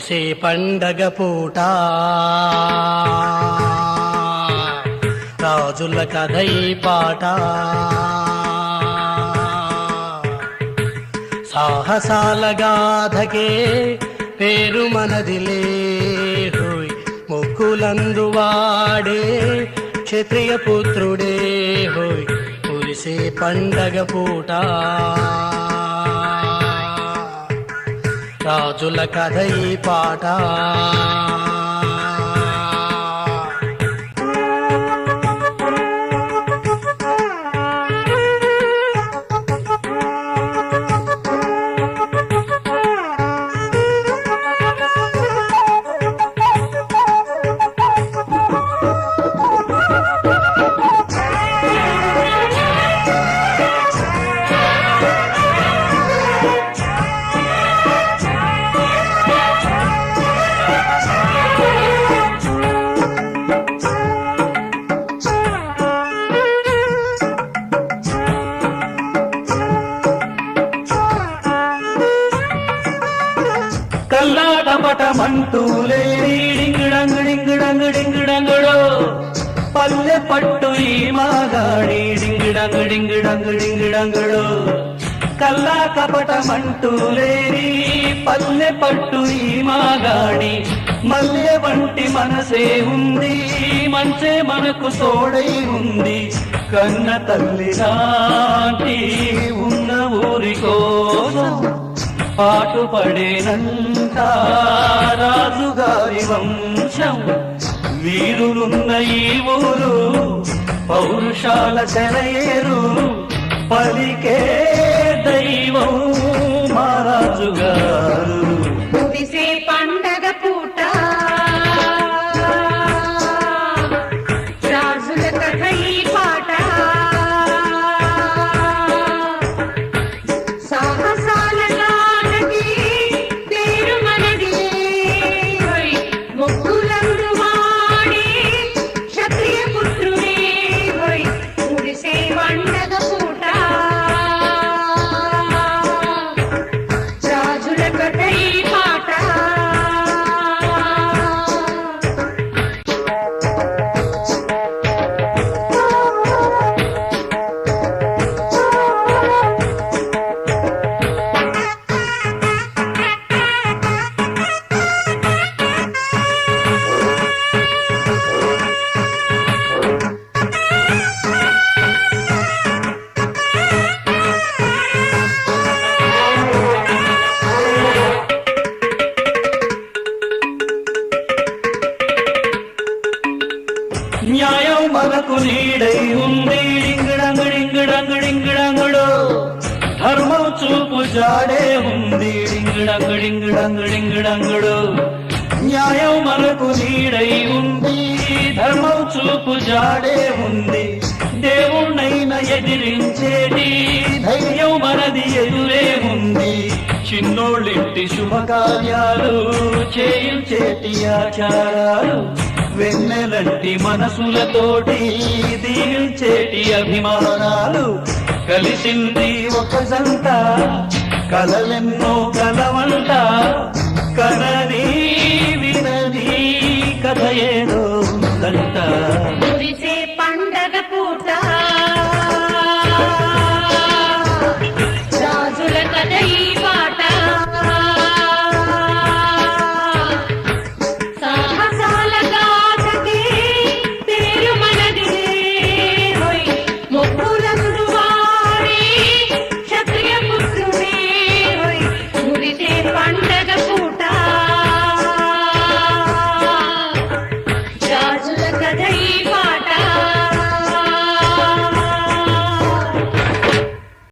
మురిసే పండగ పూట రాజుల కథ ఈ పాట సాహసాల గాథకే పేరు మనదిలే హోయ్ మొక్కులందు వాడే క్షత్రియ పుత్రుడే హోయ్ మురిసే పండగ పూట రాజుల కథ ఈ పాట కల్లాటపటమంటూలే డింగిడంగిడంగిడంగిడంగిడంగుడో పల్లె పట్టు ఈ మాగాడి డింగిడంగిడింగిడంగిడింగిడంగుడో కల్లా కపటమంటూలే పల్లె పట్టు ఈ మాగాడి మల్లె వంటి మనసే ఉంది మంచే మనకు తోడై ఉంది కన్న తల్లి నాటి ఉన్న ఊరి కోసం పాటు పడేనంత రాజుగారి వంశం వీరులున్న ఈ ఊరు పౌరుషాల సెలయేరు పలికే దైవం మా రాజుగారు మురిసే పండగ పూట రాజుల కథ ఈ పాట సాహసాల గాథకి పేరు మనదిలే హోయ్ మొక్కులందు వాడే క్షత్రియ పుత్రుడే హోయ్ మురిసే పండగ పూట రాజుల కథ ఈ పాట న్యాయం మనకు నీడై ఉంది డింగిడంగిడింగిడంగిడింగిడంగుడో ధర్మం చూపు జాడే ఉంది డింగిడంగిడింగిడంగిడింగిడంగుడో న్యాయం మనకు నీడై ఉంది ధర్మం చూపు జాడే ఉంది దేవుణ్ణైనా ఎదిరించేటి ధైర్యం మనది ఎదురే ఉంది చిన్నోళ్ళింటి శుభకార్యాలు చేయించేటి ఆచారాలు వెన్నెలంటి మనసులతోటి దీవించేటి అభిమానాలు కలిసింది ఒక జంట కలలెన్నో కలవ